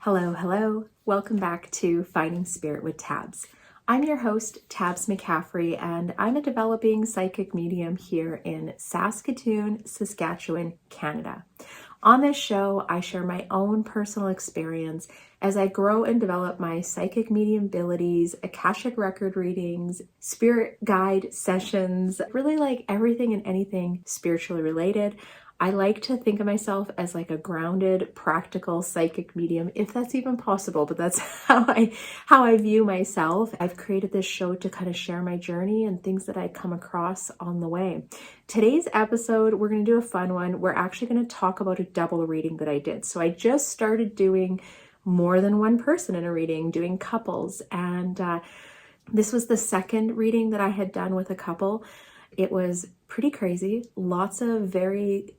Hello, hello. Welcome back to Finding Spirit with Tabs. I'm your host, Tabs McCaffrey, and I'm a developing psychic medium here in Saskatoon, Saskatchewan, Canada. On this show, I share my own personal experience as I grow and develop my psychic medium abilities, Akashic Record Readings, spirit guide sessions, really like everything and anything spiritually related. I like to think of myself as like a grounded, practical psychic medium, if that's even possible, but that's how I view myself. I've created this show to kind of share my journey and things that I come across on the way. Today's episode, we're going to do a fun one. We're actually going to talk about a double reading that I did. So I just started doing more than one person in a reading, doing couples, and this was the second reading that I had done with a couple. It was pretty crazy. Lots of very,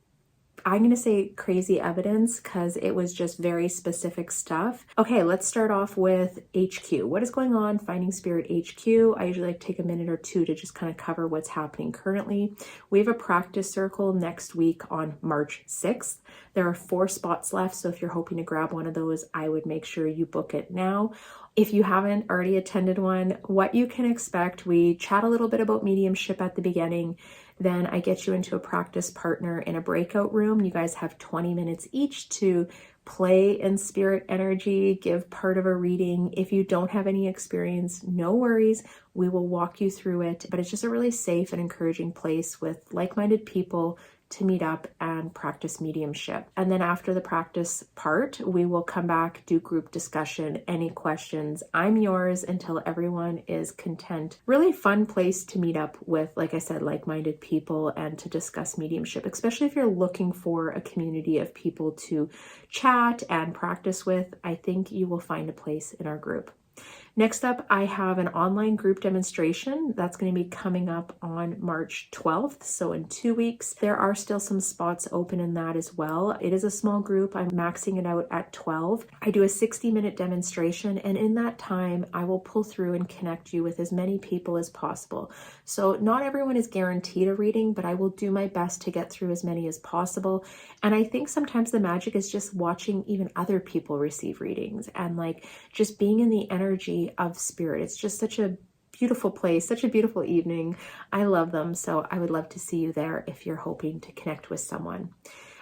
I'm going to say crazy evidence because it was just very specific stuff. Okay, let's start off with HQ. What is going on? Finding Spirit HQ. I usually like to take a minute or two to just kind of cover what's happening currently. We have a practice circle next week on March 6th. There are 4 spots left, so if you're hoping to grab one of those, I would make sure you book it now. If you haven't already attended one, what you can expect, we chat a little bit about mediumship at the beginning. Then I get you into a practice partner in a breakout room. You guys have 20 minutes each to play in spirit energy, give part of a reading. If you don't have any experience, no worries. We will walk you through it. But it's just a really safe and encouraging place with like-minded people to meet up and practice mediumship. And then after the practice part, we will come back, do group discussion, any questions. I'm yours until everyone is content. Really fun place to meet up with, like I said, like-minded people and to discuss mediumship, especially if you're looking for a community of people to chat and practice with. I think you will find a place in our group. Next up, I have an online group demonstration that's going to be coming up on March 12th. So in 2 weeks, there are still some spots open in that as well. It is a small group. I'm maxing it out at 12. I do a 60-minute demonstration, and in that time, I will pull through and connect you with as many people as possible. So not everyone is guaranteed a reading, but I will do my best to get through as many as possible. And I think sometimes the magic is just watching even other people receive readings and like just being in the energy of spirit. It's just such a beautiful place, such a beautiful evening. I love them. So I would love to see you there if you're hoping to connect with someone.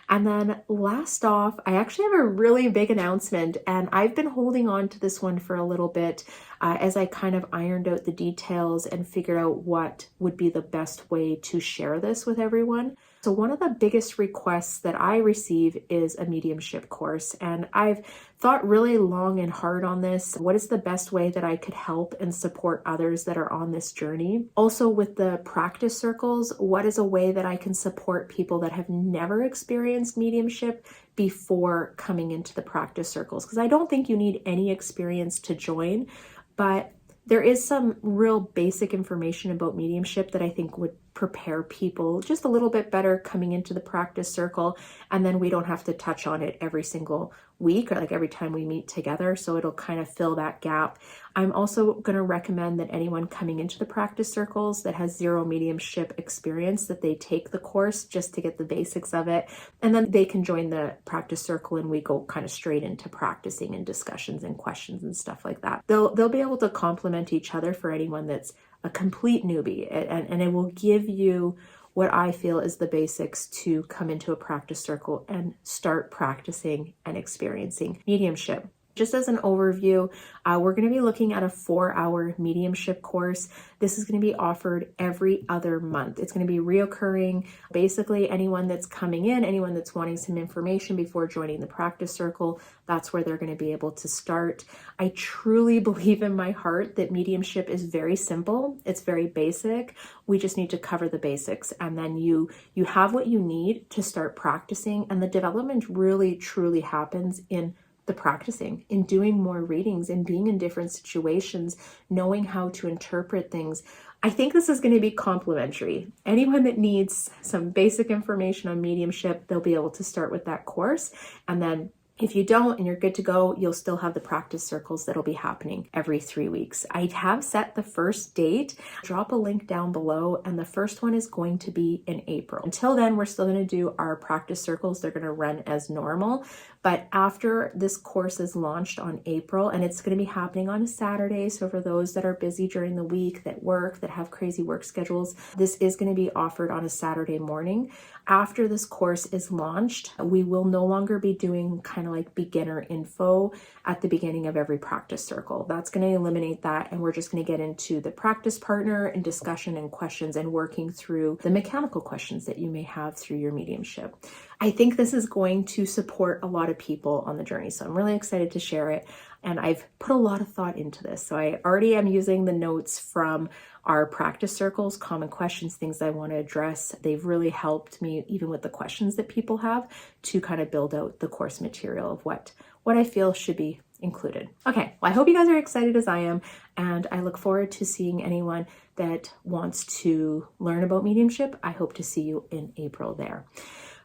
And then last off, I actually have a really big announcement, and I've been holding on to this one for a little bit as I kind of ironed out the details and figured out what would be the best way to share this with everyone. So one of the biggest requests that I receive is a mediumship course, and I've thought really long and hard on this. What is the best way that I could help and support others that are on this journey? Also with the practice circles, what is a way that I can support people that have never experienced mediumship before coming into the practice circles? Because I don't think you need any experience to join, but there is some real basic information about mediumship that I think would prepare people just a little bit better coming into the practice circle. And then we don't have to touch on it every single week or like every time we meet together. So it'll kind of fill that gap. I'm also going to recommend that anyone coming into the practice circles that has zero mediumship experience, that they take the course just to get the basics of it. And then they can join the practice circle and we go kind of straight into practicing and discussions and questions and stuff like that. They'll be able to complement each other for anyone that's a complete newbie, and it will give you what I feel is the basics to come into a practice circle and start practicing and experiencing mediumship. Just as an overview, we're going to be looking at a 4-hour mediumship course. This is going to be offered every other month. It's going to be reoccurring. Basically, anyone that's coming in, anyone that's wanting some information before joining the practice circle, that's where they're going to be able to start. I truly believe in my heart that mediumship is very simple. It's very basic. We just need to cover the basics, and then you have what you need to start practicing, and the development really, truly happens in the practicing, in doing more readings, and being in different situations, knowing how to interpret things. I think this is going to be complimentary. Anyone that needs some basic information on mediumship, they'll be able to start with that course. And then If you don't and you're good to go, you'll still have the practice circles that'll be happening every 3 weeks. I have set the first date. Drop a link down below, and the first one is going to be in April. Until then, we're still going to do our practice circles. They're going to run as normal. But after this course is launched on April, and it's going to be happening on a Saturday, so for those that are busy during the week, that work, that have crazy work schedules, this is going to be offered on a Saturday morning. After this course is launched, we will no longer be doing kind of like beginner info at the beginning of every practice circle. That's going to eliminate that, and we're just going to get into the practice partner and discussion and questions and working through the mechanical questions that you may have through your mediumship. I think this is going to support a lot of people on the journey, so I'm really excited to share it. And I've put a lot of thought into this. So I already am using the notes from our practice circles, common questions, things I want to address. They've really helped me, even with the questions that people have, to kind of build out the course material of what I feel should be included. Okay, well, I hope you guys are excited as I am, and I look forward to seeing anyone that wants to learn about mediumship. I hope to see you in April there.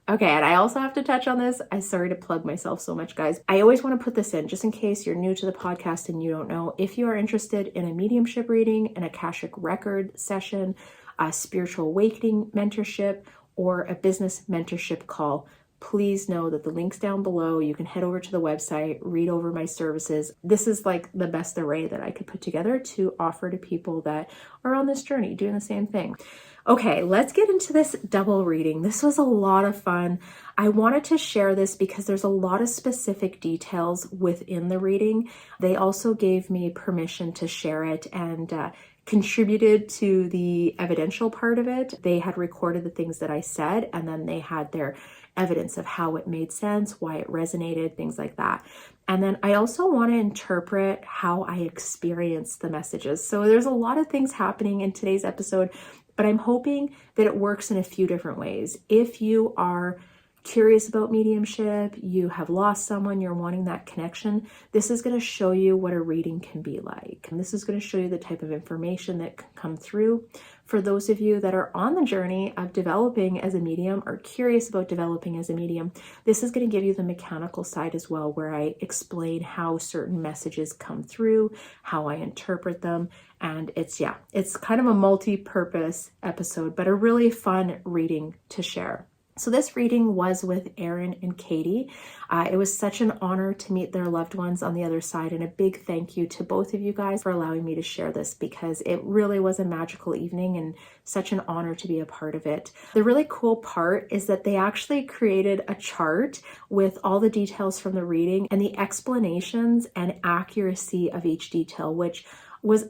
Okay, and I also have to touch on this. I'm sorry to plug myself so much, guys. I always want to put this in just in case you're new to the podcast and you don't know. If you are interested in a mediumship reading, an Akashic Record session, a spiritual awakening mentorship, or a business mentorship call, please know that the link's down below. You can head over to the website, read over my services. This is like the best array that I could put together to offer to people that are on this journey doing the same thing. Okay, let's get into this double reading. This was a lot of fun. I wanted to share this because there's a lot of specific details within the reading. They also gave me permission to share it and contributed to the evidential part of it. They had recorded the things that I said, and then they had their evidence of how it made sense, why it resonated, things like that. And then I also want to interpret how I experienced the messages. So there's a lot of things happening in today's episode, but I'm hoping that it works in a few different ways. If you are curious about mediumship, you have lost someone, you're wanting that connection, this is going to show you what a reading can be like. And this is going to show you the type of information that can come through. For those of you that are on the journey of developing as a medium or curious about developing as a medium, this is going to give you the mechanical side as well, where I explain how certain messages come through, how I interpret them. And it's kind of a multi-purpose episode, but a really fun reading to share. So this reading was with Aaron and Katie. It was such an honor to meet their loved ones on the other side, and a big thank you to both of you guys for allowing me to share this, because it really was a magical evening and such an honor to be a part of it. The really cool part is that they actually created a chart with all the details from the reading and the explanations and accuracy of each detail, which was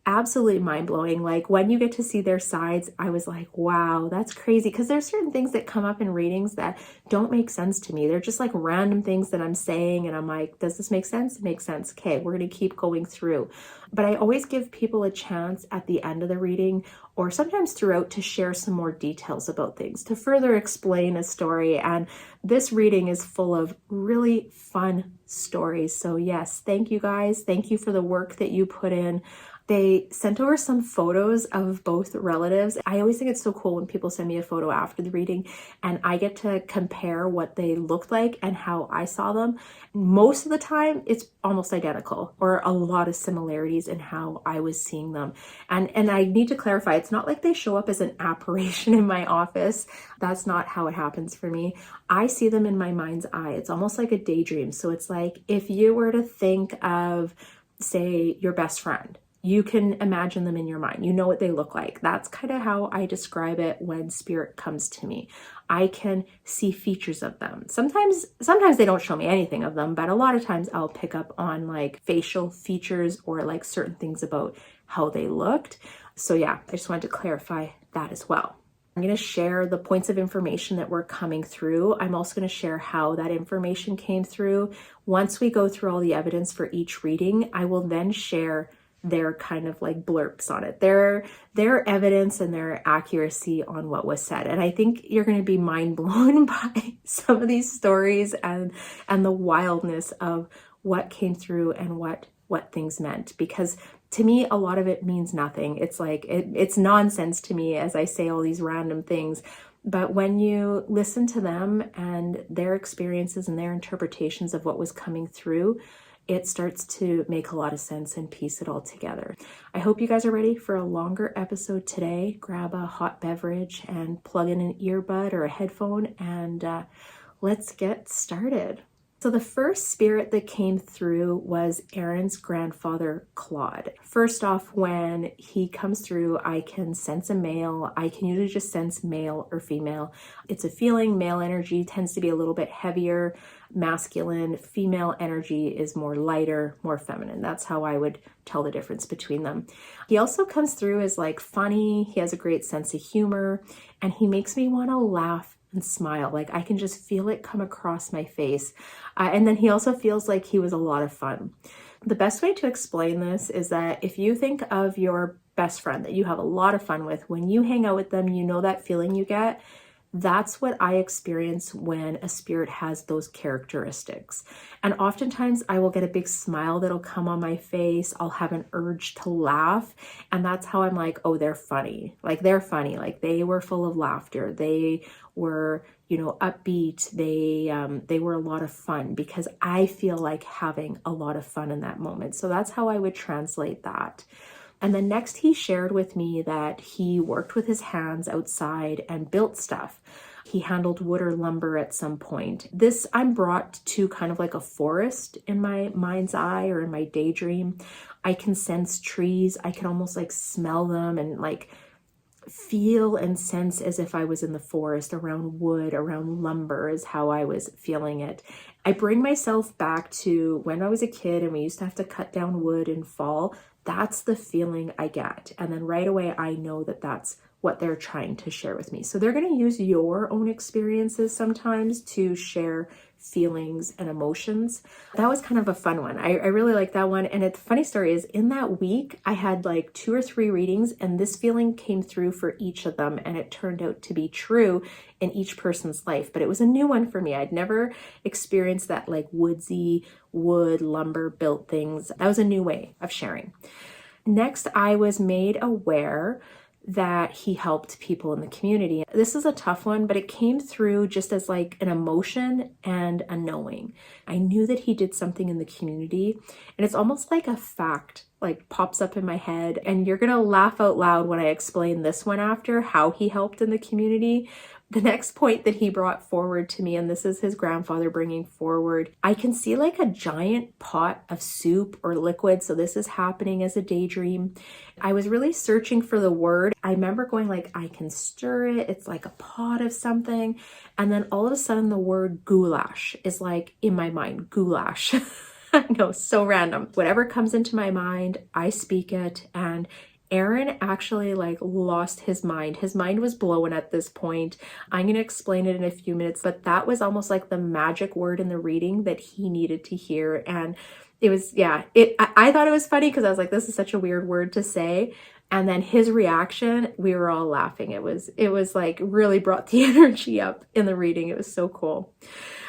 absolutely mind-blowing. Like when you get to see their sides, I was like, wow, that's crazy. Because there's certain things that come up in readings that don't make sense to me. They're just like random things that I'm saying, and I'm like, does this make sense? It makes sense. Okay, we're going to keep going through. But I always give people a chance at the end of the reading, or sometimes throughout, to share some more details about things, to further explain a story. And this reading is full of really fun stories. So yes, thank you guys. Thank you for the work that you put in. They sent over some photos of both relatives. I always think it's so cool when people send me a photo after the reading and I get to compare what they looked like and how I saw them. Most of the time, it's almost identical, or a lot of similarities in how I was seeing them. And I need to clarify, it's not like they show up as an apparition in my office. That's not how it happens for me. I see them in my mind's eye. It's almost like a daydream. So it's like if you were to think of, say, your best friend, you can imagine them in your mind. You know what they look like. That's kind of how I describe it when spirit comes to me. I can see features of them. Sometimes they don't show me anything of them, but a lot of times I'll pick up on like facial features or like certain things about how they looked. So yeah, I just wanted to clarify that as well. I'm going to share the points of information that were coming through. I'm also going to share how that information came through. Once we go through all the evidence for each reading, I will then share their kind of like blurbs on it, their evidence and their accuracy on what was said. And I think you're going to be mind blown by some of these stories and the wildness of what came through and what things meant. Because to me, a lot of it means nothing. It's like, it's nonsense to me as I say all these random things. But when you listen to them and their experiences and their interpretations of what was coming through, it starts to make a lot of sense and piece it all together. I hope you guys are ready for a longer episode today. Grab a hot beverage and plug in an earbud or a headphone, and let's get started. So the first spirit that came through was Aaron's grandfather, Claude. First off, when he comes through, I can sense a male. I can usually just sense male or female. It's a feeling. Male energy tends to be a little bit heavier, masculine. Female energy is more lighter, more feminine. That's how I would tell the difference between them. He also comes through as like funny. He has a great sense of humor, and he makes me want to laugh and smile. Like I can just feel it come across my face. And then he also feels like he was a lot of fun. The best way to explain this is that if you think of your best friend that you have a lot of fun with, when you hang out with them, you know that feeling you get. That's what I experience when a spirit has those characteristics. And oftentimes I will get a big smile that'll come on my face. I'll have an urge to laugh. And that's how I'm like, oh, they're funny. Like they're funny. Like they were full of laughter. They were, upbeat. They were a lot of fun, because I feel like having a lot of fun in that moment. So that's how I would translate that. And then next he shared with me that he worked with his hands outside and built stuff. He handled wood or lumber at some point. This I'm brought to kind of like a forest in my mind's eye or in my daydream. I can sense trees. I can almost like smell them and like feel and sense as if I was in the forest, around wood, around lumber is how I was feeling it. I bring myself back to when I was a kid and we used to have to cut down wood in fall. That's the feeling I get. And then right away, I know that that's what they're trying to share with me. So they're going to use your own experiences sometimes to share feelings and emotions. That was kind of a fun one. I really like that one. And the funny story is, in that week, I had like 2 or 3 readings, and this feeling came through for each of them. And it turned out to be true in each person's life. But it was a new one for me. I'd never experienced that like woodsy, wood, lumber built things. That was a new way of sharing. Next, I was made aware that he helped people in the community. This is a tough one, but it came through just as like an emotion and a knowing. I knew that he did something in the community, and it's almost like a fact like pops up in my head, and you're gonna laugh out loud when I explain this one after how he helped in the community. The next point that he brought forward to me, and this is his grandfather bringing forward, I can see like a giant pot of soup or liquid. So this is happening as a daydream. I was really searching for the word. I remember going like, I can stir it. It's like a pot of something. And then all of a sudden the word goulash is like in my mind, goulash. I know, so random. Whatever comes into my mind, I speak it. And Aaron actually like lost his mind. His mind was blown at this point. I'm going to explain it in a few minutes, but that was almost like the magic word in the reading that he needed to hear. And it was, I thought it was funny because I was like, this is such a weird word to say. And then his reaction, we were all laughing. It was like really brought the energy up in the reading. It was so cool.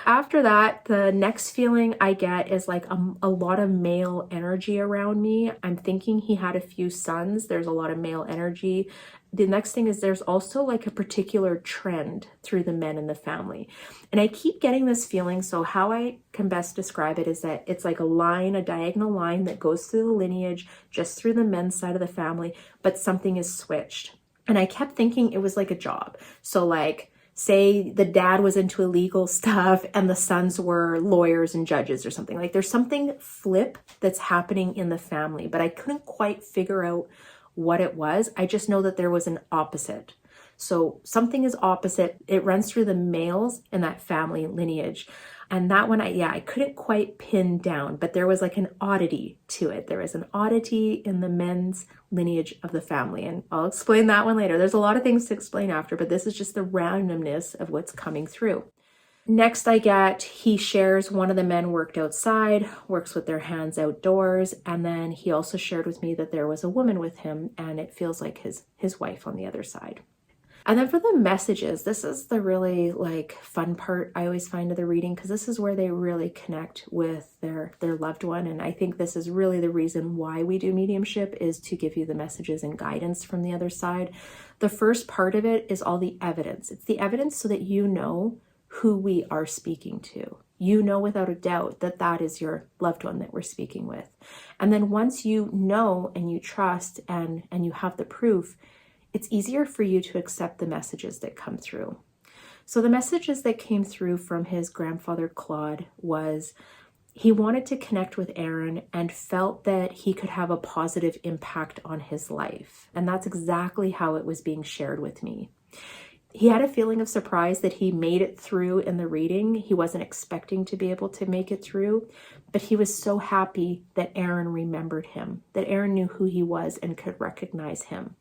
After that, the next feeling I get is like a lot of male energy around me. I'm thinking he had a few sons. There's a lot of male energy. The next thing is there's also like a particular trend through the men in the family. And I keep getting this feeling. So how I can best describe it is that it's like a diagonal line that goes through the lineage, just through the men's side of the family, but something is switched. And I kept thinking it was like a job. So like, say the dad was into illegal stuff and the sons were lawyers and judges or something. Like there's something flip that's happening in the family, but I couldn't quite figure out what it was. I just know that there was an opposite. So something is opposite. It runs through the males in that family lineage. And that one, I couldn't quite pin down, but there was like an oddity to it. There was an oddity in the men's lineage of the family. And I'll explain that one later. There's a lot of things to explain after, but this is just the randomness of what's coming through. Next he shares one of the men worked outside, works with their hands outdoors. And then he also shared with me that there was a woman with him, and it feels like his wife on the other side. And then for the messages, this is the really like fun part I always find of the reading, because this is where they really connect with their loved one. And I think this is really the reason why we do mediumship, is to give you the messages and guidance from the other side. The first part of it is all the evidence. It's the evidence so that you know who we are speaking to. You know without a doubt that that is your loved one that we're speaking with. And then once you know and you trust and you have the proof, it's easier for you to accept the messages that come through. So the messages that came through from his grandfather Claude was he wanted to connect with Aaron and felt that he could have a positive impact on his life. And that's exactly how it was being shared with me. He had a feeling of surprise that he made it through in the reading. He wasn't expecting to be able to make it through, but he was so happy that Aaron remembered him, that Aaron knew who he was and could recognize him.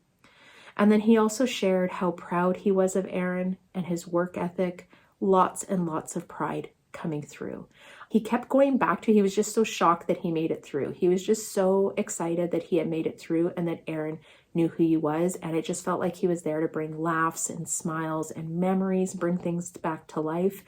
And then he also shared how proud he was of Aaron and his work ethic, lots and lots of pride coming through. He kept going back to, he was just so shocked that he made it through. He was just so excited that he had made it through and that Aaron knew who he was. And it just felt like he was there to bring laughs and smiles and memories, bring things back to life,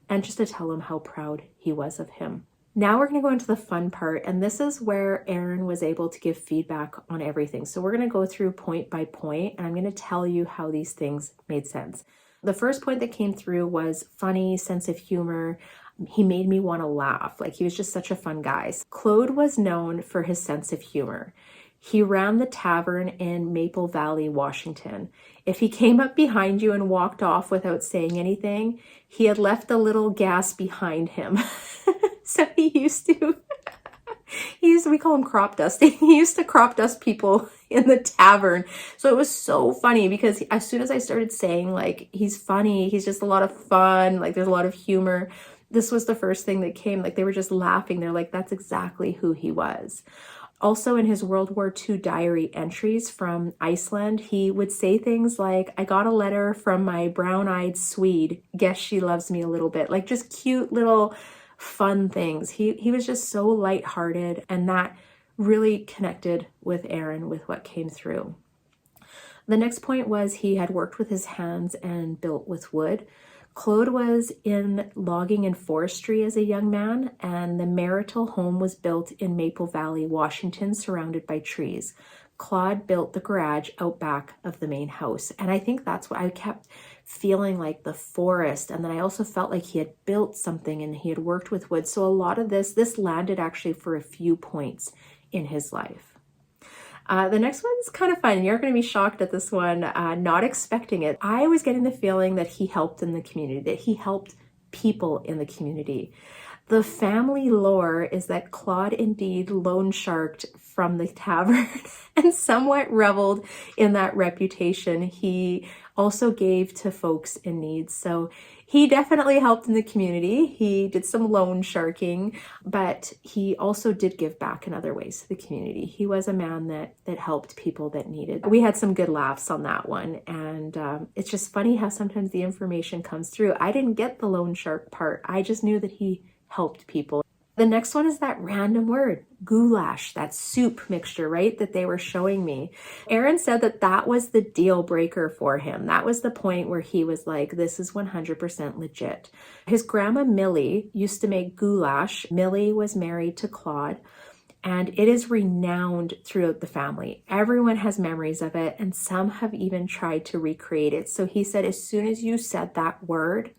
and just to tell him how proud he was of him. Now we're going to go into the fun part, and this is where Aaron was able to give feedback on everything. So we're going to go through point by point, and I'm going to tell you how these things made sense. The first point that came through was funny, sense of humor. He made me want to laugh. Like, he was just such a fun guy. Claude was known for his sense of humor. He ran the tavern in Maple Valley, Washington. If he came up behind you and walked off without saying anything, he had left a little gas behind him. So we call him crop dusting. He used to crop dust people in the tavern. So it was so funny because as soon as I started saying like, he's funny, he's just a lot of fun, like there's a lot of humor, this was the first thing that came. Like, they were just laughing. They're like, that's exactly who he was. Also, in his World War II diary entries from Iceland, he would say things like, I got a letter from my brown-eyed Swede. Guess she loves me a little bit. Like, just cute little fun things. He was just so lighthearted, and that really connected with Aaron with what came through. The next point was he had worked with his hands and built with wood. Claude was in logging and forestry as a young man, and the marital home was built in Maple Valley, Washington, surrounded by trees. Claude built the garage out back of the main house. And I think that's what I kept feeling, like the forest. And then I also felt like he had built something and he had worked with wood. So a lot of this landed actually for a few points in his life. The next one's kind of fun. You're going to be shocked at this one, not expecting it. I was getting the feeling that he helped in the community, that he helped people in the community. The family lore is that Claude indeed loan sharked from the tavern and somewhat reveled in that reputation. He also gave to folks in need. So he definitely helped in the community. He did some loan sharking, but he also did give back in other ways to the community. He was a man that helped people that needed. We had some good laughs on that one. And it's just funny how sometimes the information comes through. I didn't get the loan shark part. I just knew that he helped people. The next one is that random word, goulash, that soup mixture, right, that they were showing me. Aaron said that that was the deal breaker for him. That was the point where he was like, this is 100% legit. His grandma Millie used to make goulash. Millie was married to Claude, and it is renowned throughout the family. Everyone has memories of it, and some have even tried to recreate it. So he said, as soon as you said that word,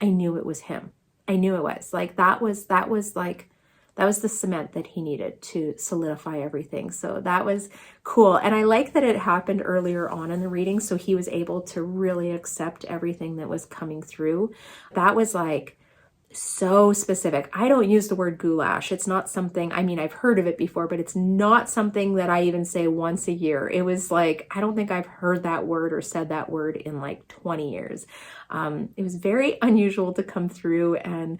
I knew it was him. I knew it was like, that was the cement that he needed to solidify everything. So that was cool. And I like that it happened earlier on in the reading. So he was able to really accept everything that was coming through. That was like so specific. I don't use the word goulash. It's not something, I mean, I've heard of it before, but it's not something that I even say once a year. It was like, I don't think I've heard that word or said that word in like 20 years. It was very unusual to come through, and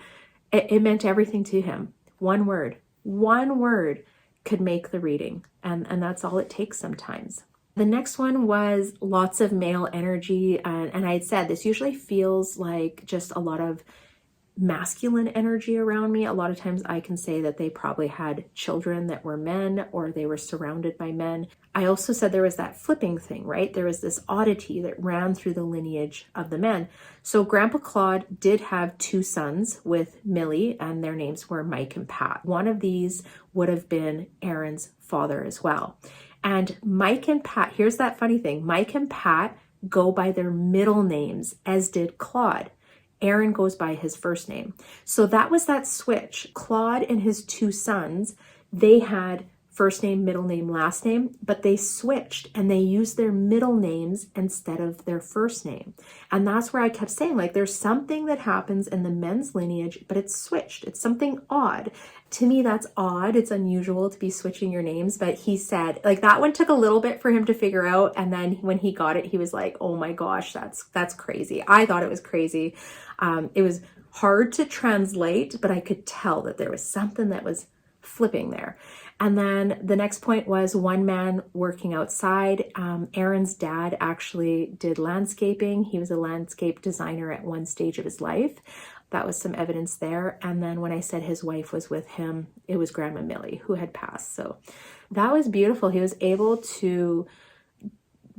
it meant everything to him. One word could make the reading. And that's all it takes sometimes. The next one was lots of male energy. And I had said, this usually feels like just a lot of masculine energy around me. A lot of times I can say that they probably had children that were men, or they were surrounded by men. I also said there was that flipping thing, right? There was this oddity that ran through the lineage of the men. So Grandpa Claude did have 2 sons with Millie, and their names were Mike and Pat. One of these would have been Aaron's father as well. And Mike and Pat, here's that funny thing, Mike and Pat go by their middle names, as did Claude. Aaron goes by his first name. So that was that switch. Claude and his 2 sons, they had first name, middle name, last name, but they switched and they used their middle names instead of their first name. And that's where I kept saying, like, there's something that happens in the men's lineage, but it's switched. It's something odd. To me, that's odd. It's unusual to be switching your names. But he said, like, that one took a little bit for him to figure out. And then when he got it, he was like, oh my gosh, that's crazy. I thought it was crazy. It was hard to translate, but I could tell that there was something that was flipping there. And then the next point was one man working outside. Aaron's dad actually did landscaping. He was a landscape designer at one stage of his life. That was some evidence there. And then when I said his wife was with him, it was Grandma Millie who had passed. So that was beautiful. He was able to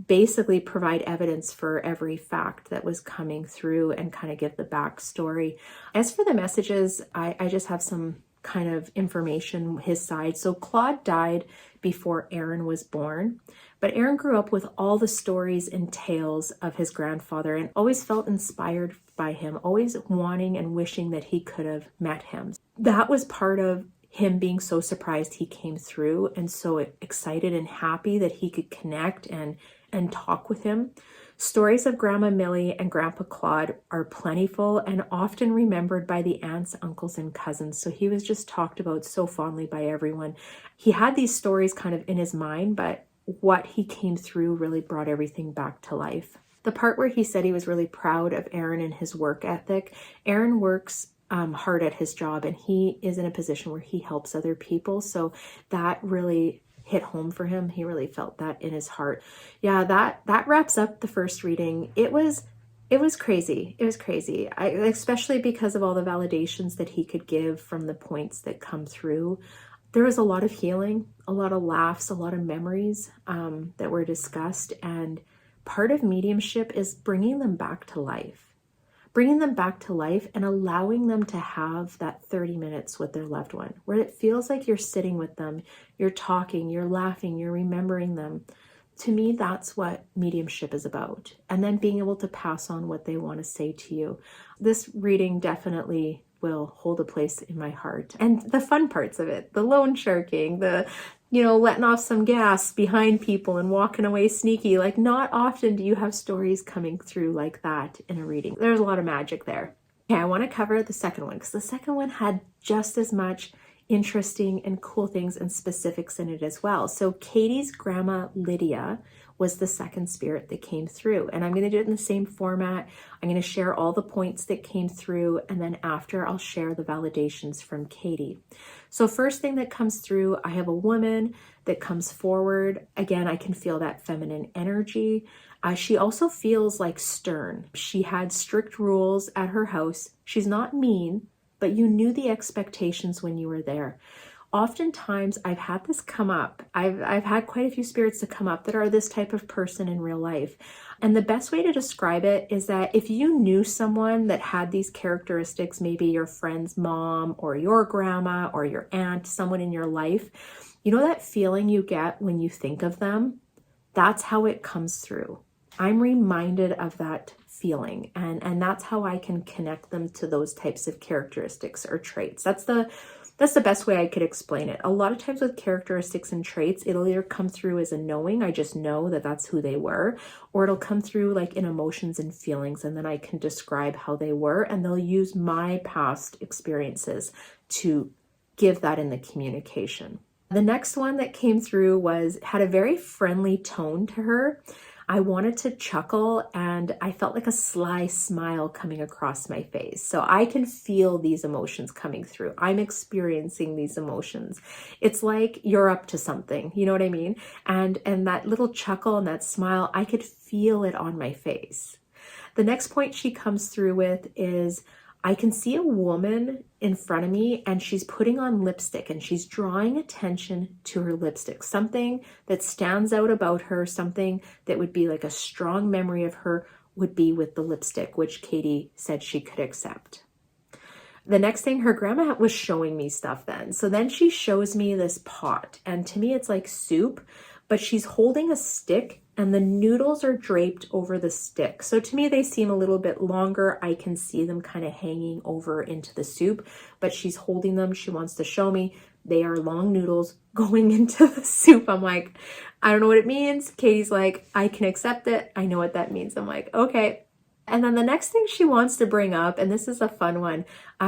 basically provide evidence for every fact that was coming through and kind of give the backstory. As for the messages, I just have some kind of information his side. So Claude died before Aaron was born, but Aaron grew up with all the stories and tales of his grandfather and always felt inspired by him, always wanting and wishing that he could have met him. That was part of him being so surprised he came through and so excited and happy that he could connect and talk with him. Stories of Grandma Millie and Grandpa Claude are plentiful and often remembered by the aunts, uncles, and cousins. So he was just talked about so fondly by everyone. He had these stories kind of in his mind, but what he came through really brought everything back to life. The part where he said he was really proud of Aaron and his work ethic. Aaron works hard at his job, and he is in a position where he helps other people. So that really hit home for him. He really felt that in his heart. Yeah, that wraps up the first reading. It was crazy. It was crazy. Especially because of all the validations that he could give from the points that come through. There was a lot of healing, a lot of laughs, a lot of memories that were discussed. And part of mediumship is bringing them back to life. Bringing them back to life and allowing them to have that 30 minutes with their loved one, where it feels like you're sitting with them, you're talking, you're laughing, you're remembering them. To me, that's what mediumship is about. And then being able to pass on what they want to say to you. This reading definitely will hold a place in my heart. And the fun parts of it, the loan sharking, the letting off some gas behind people and walking away sneaky. Like, not often do you have stories coming through like that in a reading. There's a lot of magic there. Okay, I want to cover the second one because the second one had just as much interesting and cool things and specifics in it as well. So Katie's grandma Lydia was the second spirit that came through. And I'm going to do it in the same format. I'm going to share all the points that came through, and then after I'll share the validations from Katie. So first thing that comes through, I have a woman that comes forward. Again, I can feel that feminine energy. She also feels like stern. She had strict rules at her house. She's not mean, but you knew the expectations when you were there. Oftentimes I've had this come up. I've had quite a few spirits to come up that are this type of person in real life. And the best way to describe it is that if you knew someone that had these characteristics, maybe your friend's mom or your grandma or your aunt, someone in your life, you know that feeling you get when you think of them? That's how it comes through. I'm reminded of that feeling, and that's how I can connect them to those types of characteristics or traits. That's the best way I could explain it. A lot of times with characteristics and traits, it'll either come through as a knowing, I just know that that's who they were, or it'll come through like in emotions and feelings, and then I can describe how they were, and they'll use my past experiences to give that in the communication. The next one that came through had a very friendly tone to her. I wanted to chuckle, and I felt like a sly smile coming across my face. So I can feel these emotions coming through. I'm experiencing these emotions. It's like you're up to something, you know what I mean? And that little chuckle and that smile, I could feel it on my face. The next point she comes through with is, I can see a woman in front of me and she's putting on lipstick and she's drawing attention to her lipstick, something that stands out about her, something that would be like a strong memory of her would be with the lipstick, which Katie said she could accept. The next thing, her grandma was showing me stuff then. So then she shows me this pot, and to me it's like soup, but she's holding a stick and the noodles are draped over the stick. So to me, they seem a little bit longer. I can see them kind of hanging over into the soup, but she's holding them. She wants to show me they are long noodles going into the soup. I'm like, I don't know what it means. Katie's like, I can accept it. I know what that means. I'm like, okay. And then the next thing she wants to bring up, and this is a fun one,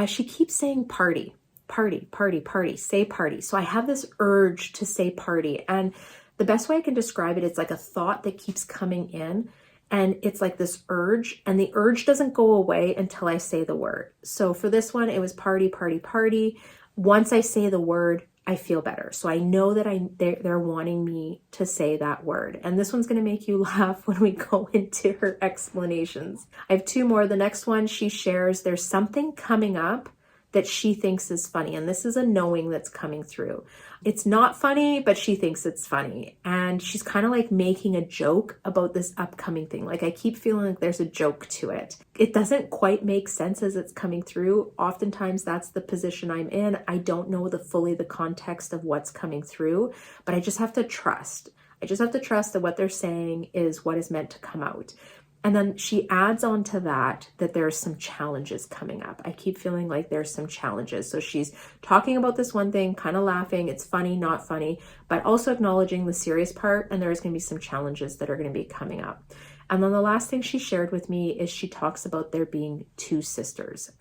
she keeps saying party, party, party, party, say party. So I have this urge to say party. And the best way I can describe it, it's like a thought that keeps coming in. And it's like this urge, and the urge doesn't go away until I say the word. So for this one, it was party, party, party. Once I say the word, I feel better. So I know that they're wanting me to say that word. And this one's going to make you laugh when we go into her explanations. I have two more. The next one, she shares there's something coming up that she thinks is funny. And this is a knowing that's coming through. It's not funny, but she thinks it's funny. And she's kind of like making a joke about this upcoming thing. Like I keep feeling like there's a joke to it. It doesn't quite make sense as it's coming through. Oftentimes that's the position I'm in. I don't know fully the context of what's coming through, but I just have to trust. I just have to trust that what they're saying is what is meant to come out. And then she adds on to that there's some challenges coming up. I keep feeling like there's some challenges. So she's talking about this one thing, kind of laughing. It's funny, not funny, but also acknowledging the serious part. And there's going to be some challenges that are going to be coming up. And then the last thing she shared with me is she talks about there being two sisters.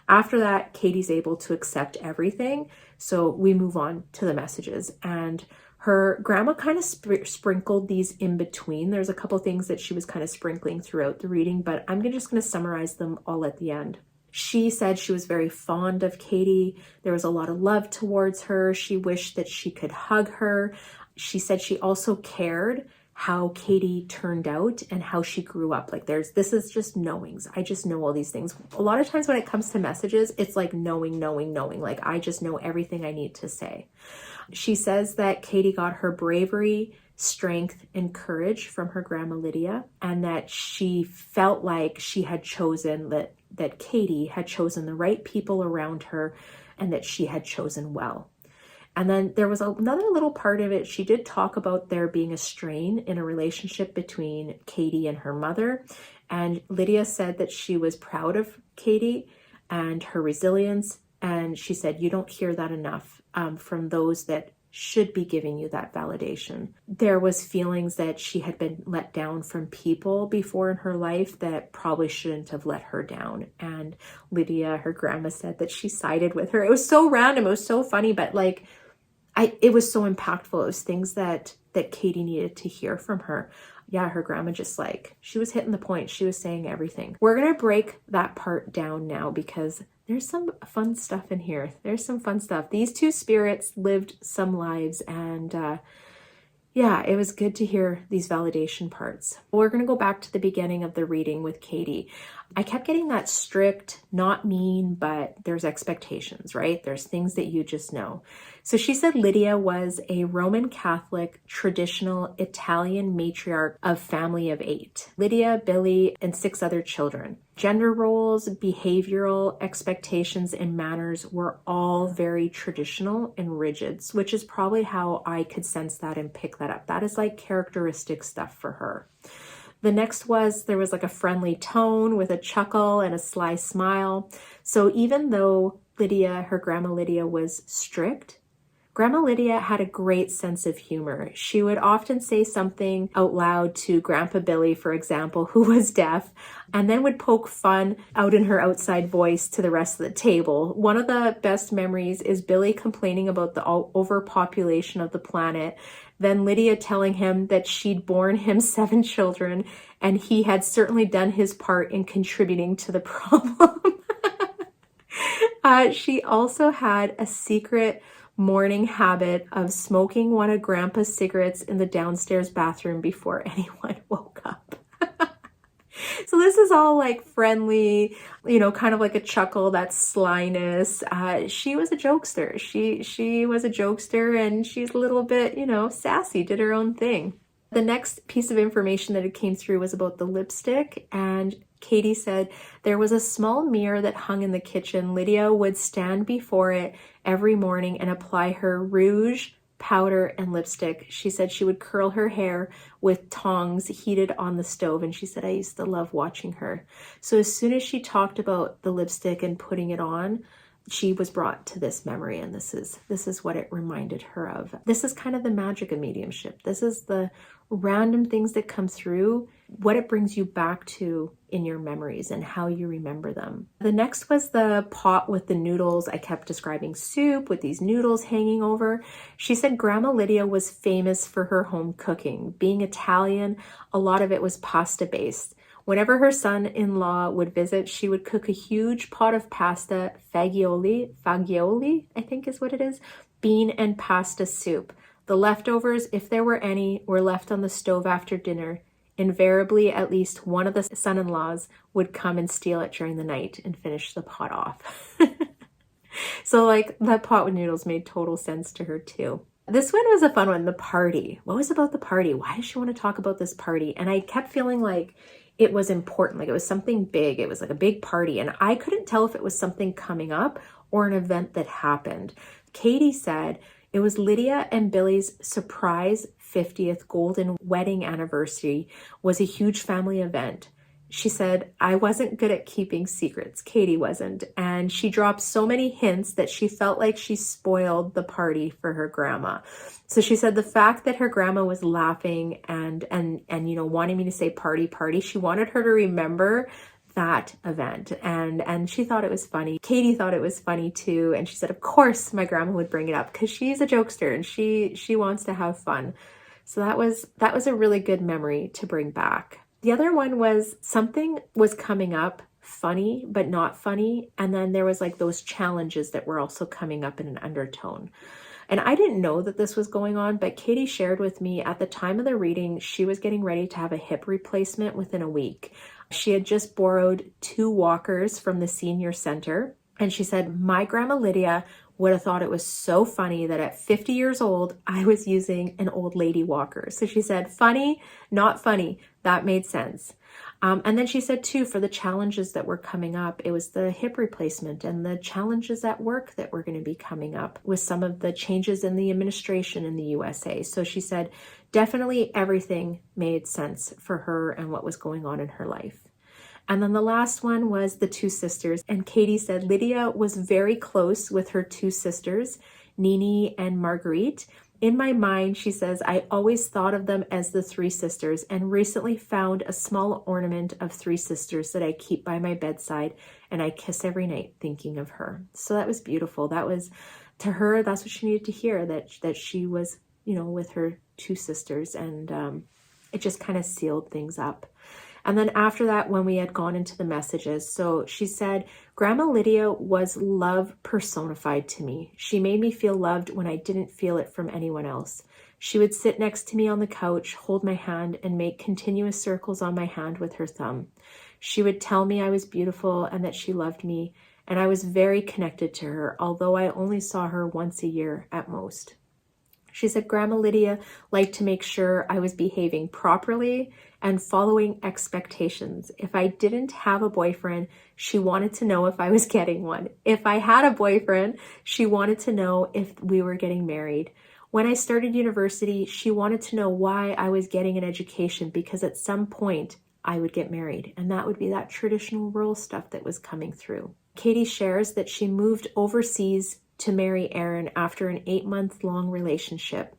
After that, Katie's able to accept everything. So we move on to the messages. And her grandma kind of sprinkled these in between. There's a couple things that she was kind of sprinkling throughout the reading, but I'm just going to summarize them all at the end. She said she was very fond of Katie. There was a lot of love towards her. She wished that she could hug her. She said she also cared how Katie turned out and how she grew up. Like this is just knowings. I just know all these things. A lot of times when it comes to messages, it's like knowing. Like I just know everything I need to say. She says that Katie got her bravery, strength, and courage from her grandma Lydia, and that she felt like she had chosen that Katie had chosen the right people around her and that she had chosen well. And then there was another little part of it. She did talk about there being a strain in a relationship between Katie and her mother. And Lydia said that she was proud of Katie and her resilience. And she said, you don't hear that enough from those that should be giving you that validation. There was feelings that she had been let down from people before in her life that probably shouldn't have let her down. And Lydia, her grandma, said that she sided with her. It was so random. It was so funny, but like, it was so impactful. It was things that Katie needed to hear from her. Yeah, her grandma just like, she was hitting the point. She was saying everything. We're going to break that part down now because there's some fun stuff in here. There's some fun stuff. These two spirits lived some lives and yeah, it was good to hear these validation parts. We're going to go back to the beginning of the reading with Katie. I kept getting that strict, not mean, but there's expectations, right? There's things that you just know. So she said Lydia was a Roman Catholic, traditional Italian matriarch of family of 8. Lydia, Billy, and 6 other children. Gender roles, behavioral expectations, and manners were all very traditional and rigid, which is probably how I could sense that and pick that up. That is like characteristic stuff for her. The next was, there was like a friendly tone with a chuckle and a sly smile. So even though Lydia, her grandma Lydia, was strict, Grandma Lydia had a great sense of humor. She would often say something out loud to Grandpa Billy, for example, who was deaf, and then would poke fun out in her outside voice to the rest of the table. One of the best memories is Billy complaining about the overpopulation of the planet, then Lydia telling him that she'd borne him 7 children, and he had certainly done his part in contributing to the problem. She also had a secret morning habit of smoking one of Grandpa's cigarettes in the downstairs bathroom before anyone woke up. So this is all like friendly, kind of like a chuckle, that slyness. She was a jokester. She was a jokester, and she's a little bit, sassy, did her own thing. The next piece of information that it came through was about the lipstick, and Katie said there was a small mirror that hung in the kitchen. Lydia would stand before it every morning and apply her rouge, powder, and lipstick. She said she would curl her hair with tongs heated on the stove, and she said, I used to love watching her. So as soon as she talked about the lipstick and putting it on, she was brought to this memory, and this is what it reminded her of. This is kind of the magic of mediumship. This is the random things that come through, what it brings you back to in your memories and how you remember them. The next was the pot with the noodles. I kept describing soup with these noodles hanging over. She said Grandma Lydia was famous for her home cooking. Being Italian, a lot of it was pasta based. Whenever her son-in-law would visit, she would cook a huge pot of pasta, fagioli, I think is what it is, bean and pasta soup. The leftovers, if there were any, were left on the stove after dinner. Invariably, at least one of the son-in-laws would come and steal it during the night and finish the pot off. So like that pot with noodles made total sense to her too. This one was a fun one, the party. What was about the party? Why does she want to talk about this party? And I kept feeling like it was important, like it was something big. It was like a big party, and I couldn't tell if it was something coming up or an event that happened. Katie said it was Lydia and Billy's surprise 50th golden wedding anniversary was a huge family event. She said, I wasn't good at keeping secrets. Katie wasn't. And she dropped so many hints that she felt like she spoiled the party for her grandma. So she said the fact that her grandma was laughing and wanting me to say party, she wanted her to remember that event. And she thought it was funny. Katie thought it was funny too. And she said, of course my grandma would bring it up because she's a jokester and she wants to have fun. So that was a really good memory to bring back. The other one was something was coming up, funny, but not funny. And then there was like those challenges that were also coming up in an undertone. And I didn't know that this was going on, but Katie shared with me at the time of the reading, she was getting ready to have a hip replacement within a week. She had just borrowed 2 walkers from the senior center. And she said, my grandma Lydia would have thought it was so funny that at 50 years old, I was using an old lady walker. So she said, funny, not funny. That made sense. And then she said too, for the challenges that were coming up, it was the hip replacement and the challenges at work that were going to be coming up with some of the changes in the administration in the USA. So she said, definitely everything made sense for her and what was going on in her life. And then the last one was the 2 sisters. And Katie said Lydia was very close with her 2 sisters, Nini and Marguerite. In my mind, she says, I always thought of them as the 3 sisters and recently found a small ornament of 3 sisters that I keep by my bedside and I kiss every night thinking of her. So that was beautiful. That was, to her, that's what she needed to hear, that she was, with her 2 sisters, and it just kind of sealed things up. And then after that, when we had gone into the messages, so she said, Grandma Lydia was love personified to me. She made me feel loved when I didn't feel it from anyone else. She would sit next to me on the couch, hold my hand, and make continuous circles on my hand with her thumb. She would tell me I was beautiful and that she loved me, and I was very connected to her, although I only saw her once a year at most. She said Grandma Lydia liked to make sure I was behaving properly and following expectations. If I didn't have a boyfriend, she wanted to know if I was getting one. If I had a boyfriend, she wanted to know if we were getting married. When I started university, she wanted to know why I was getting an education, because at some point I would get married. And that would be that traditional rural stuff that was coming through. Katie shares that she moved overseas to marry Aaron after an 8-month-long relationship.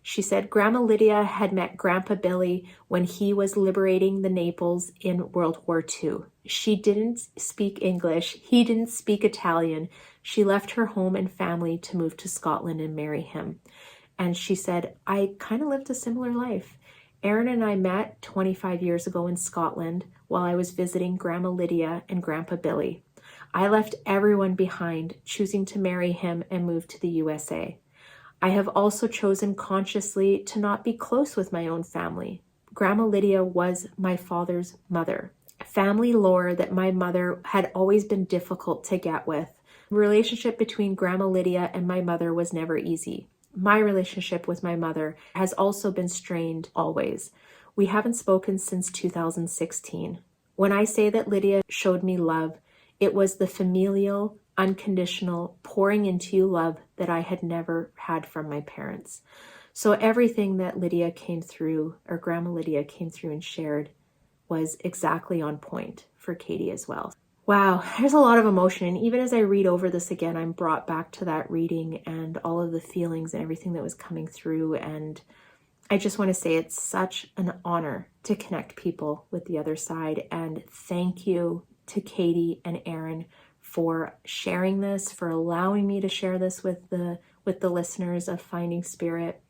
She said Grandma Lydia had met Grandpa Billy when he was liberating the Naples in World War II. She didn't speak English. He didn't speak Italian. She left her home and family to move to Scotland and marry him. And she said, I kind of lived a similar life. Aaron and I met 25 years ago in Scotland while I was visiting Grandma Lydia and Grandpa Billy. I left everyone behind, choosing to marry him and move to the USA. I have also chosen consciously to not be close with my own family. Grandma Lydia was my father's mother. family lore that my mother had always been difficult to get with. Relationship between Grandma Lydia and my mother was never easy. My relationship with my mother has also been strained always. We haven't spoken since 2016. When I say that Lydia showed me love, it was the familial, unconditional, pouring into you love that I had never had from my parents. So everything that Lydia came through, or Grandma Lydia came through and shared, was exactly on point for Katie as well. Wow, there's a lot of emotion. And even as I read over this again, I'm brought back to that reading and all of the feelings and everything that was coming through. And I just want to say it's such an honor to connect people with the other side. And thank you to Katie and Aaron for sharing this, for allowing me to share this with the listeners of Finding Spirit.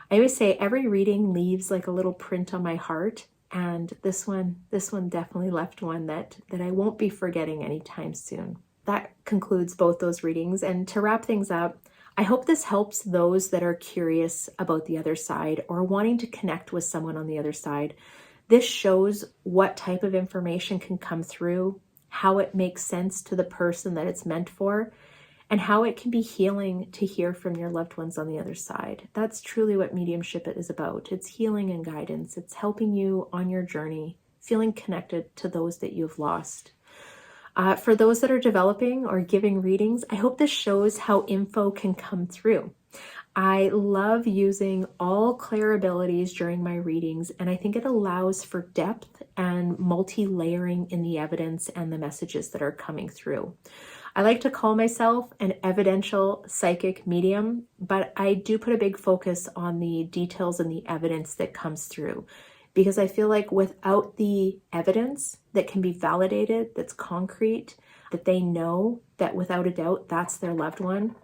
I always say every reading leaves like a little print on my heart. And this one definitely left one that I won't be forgetting anytime soon. That concludes both those readings. And to wrap things up, I hope this helps those that are curious about the other side or wanting to connect with someone on the other side. This shows what type of information can come through, how it makes sense to the person that it's meant for, and how it can be healing to hear from your loved ones on the other side. That's truly what mediumship is about. It's healing and guidance. It's helping you on your journey, feeling connected to those that you've lost. For those that are developing or giving readings, I hope this shows how info can come through. I love using all clair abilities during my readings, and I think it allows for depth and multi-layering in the evidence and the messages that are coming through. I like to call myself an evidential psychic medium, but I do put a big focus on the details and the evidence that comes through, because I feel like without the evidence that can be validated, that's concrete, that they know that without a doubt that's their loved one,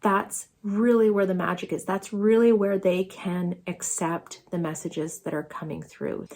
that's really where the magic is. That's really where they can accept the messages that are coming through.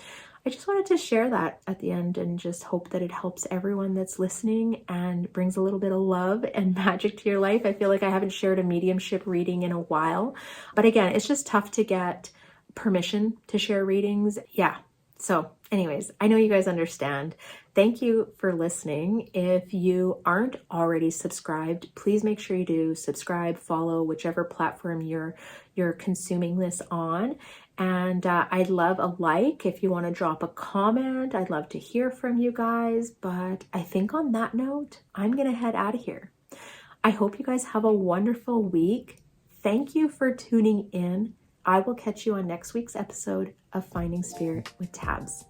I just wanted to share that at the end and just hope that it helps everyone that's listening and brings a little bit of love and magic to your life. I feel like I haven't shared a mediumship reading in a while, but again, it's just tough to get permission to share readings. Yeah. So anyways, I know you guys understand. Thank you for listening. If you aren't already subscribed, please make sure you do subscribe, follow whichever platform you're consuming this on. And I'd love a like if you want to drop a comment. I'd love to hear from you guys. But I think on that note, I'm going to head out of here. I hope you guys have a wonderful week. Thank you for tuning in. I will catch you on next week's episode of Finding Spirit with Tabs.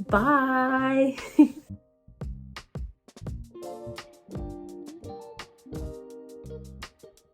Bye.